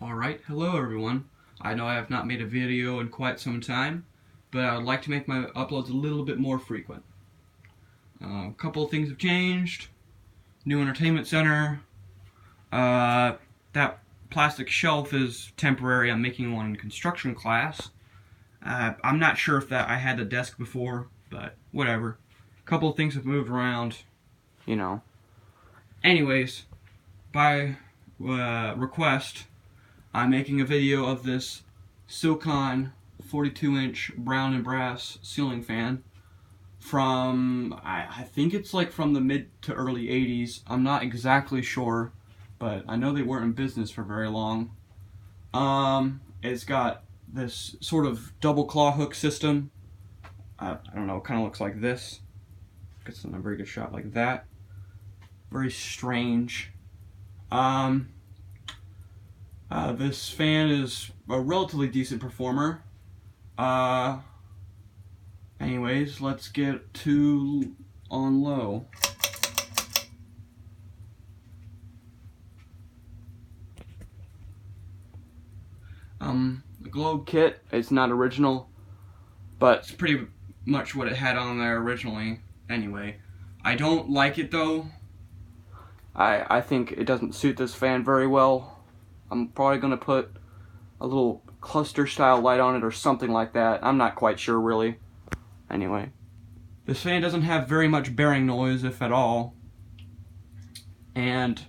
Alright, hello everyone. I know I have not made a video in quite some time, but I would like to make my uploads a little bit more frequent. A couple of things have changed. New entertainment center. That plastic shelf is temporary. I'm making one in construction class. I'm not sure if I had the desk before, but whatever. A couple of things have moved around, you know. Anyways, by request, I'm making a video of this Silkon 42-inch brown and brass ceiling fan from, I think it's like from the mid to early 80s. I'm not exactly sure, but I know they weren't in business for very long. It's got this sort of double claw hook system. I don't know, it kind of looks like this. Gets in a very good shot like that. Very strange. This fan is a relatively decent performer. Anyways, let's get to on low. The globe kit is not original, but it's pretty much what it had on there originally anyway. I don't like it though. I think it doesn't suit this fan very well. I'm probably going to put a little cluster style light on it or something like that. I'm not quite sure really. Anyway, this fan doesn't have very much bearing noise, if at all. And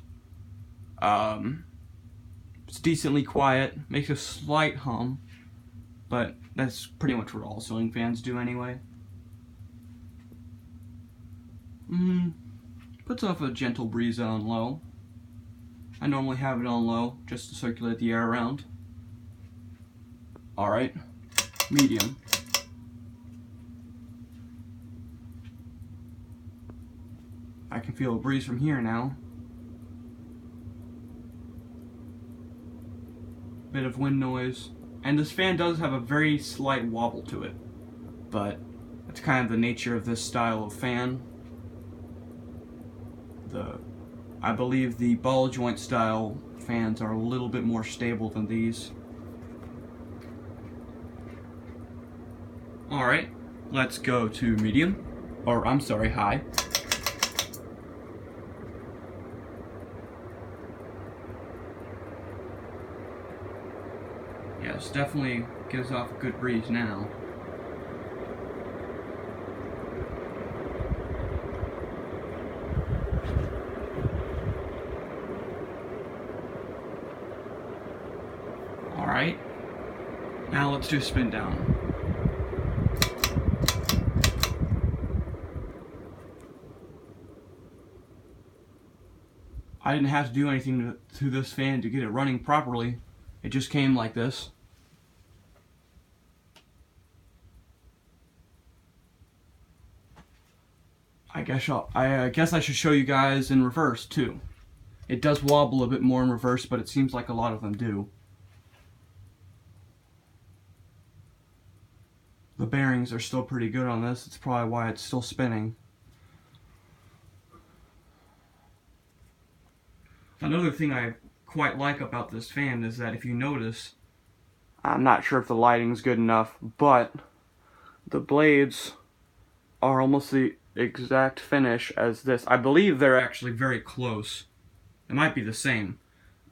it's decently quiet, makes a slight hum, but that's pretty much what all ceiling fans do anyway. Puts off a gentle breeze on low. I normally have it on low just to circulate the air around. Alright, medium. I can feel a breeze from here now. Bit of wind noise. And this fan does have a very slight wobble to it, but that's kind of the nature of this style of fan. I believe the ball joint style fans are a little bit more stable than these. Alright, let's go to medium, or I'm sorry, high. Yes, definitely gives off a good breeze now. Alright, now let's do spin down. I didn't have to do anything to this fan to get it running properly. It just came like this. I guess I should show you guys in reverse too. It does wobble a bit more in reverse, but it seems like a lot of them do. The bearings are still pretty good on this. It's probably why it's still spinning. Another thing I quite like about this fan is that if you notice, I'm not sure if the lighting's good enough, but the blades are almost the exact finish as this. I believe they're actually very close. It might be the same.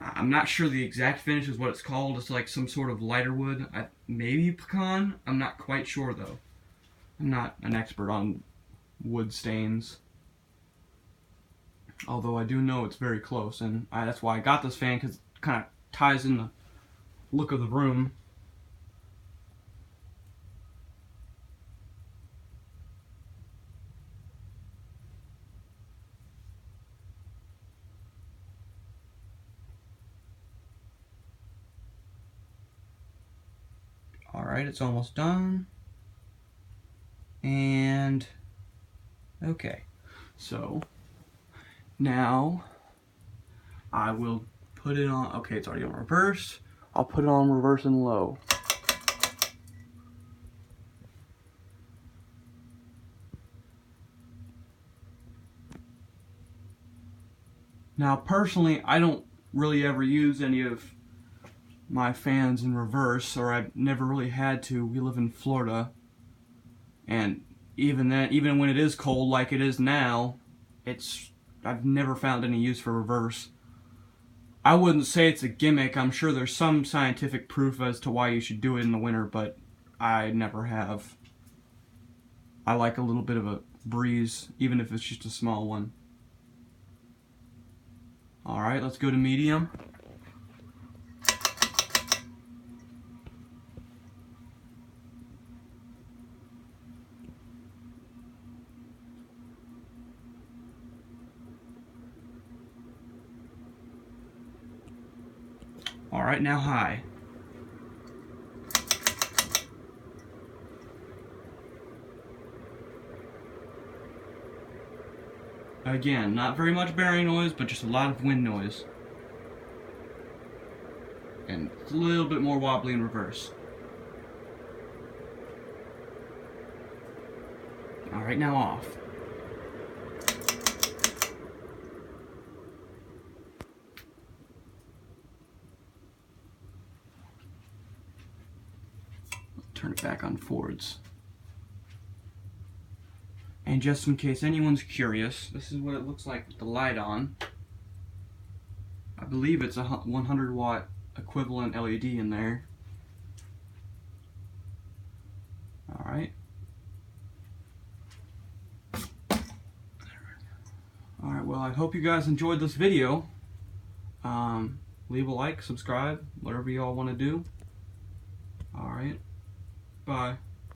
I'm not sure the exact finish is what it's called. It's like some sort of lighter wood. Maybe pecan? I'm not quite sure though. I'm not an expert on wood stains. Although I do know it's very close, and that's why I got this fan, because it kind of ties in the look of the room. Alright, it's almost done. And okay, so now I will put it on. Okay, it's already on reverse. I'll put it on reverse and low. Now personally, I don't really ever use any of my fans in reverse, or I've never really had to. We live in Florida, and even then, even when it is cold like it is now, I've never found any use for reverse. I wouldn't say it's a gimmick. I'm sure there's some scientific proof as to why you should do it in the winter, but I never have. I like a little bit of a breeze, even if it's just a small one. Alright, let's go to medium. Alright, now high. Again, not very much bearing noise, but just a lot of wind noise. And a little bit more wobbly in reverse. Alright, now off. Turn it back on forwards. And just in case anyone's curious, this is what it looks like with the light on. I believe it's a 100 watt equivalent LED in there. Alright. Alright, well, I hope you guys enjoyed this video. Leave a like, subscribe, whatever you all want to do. Alright. Bye.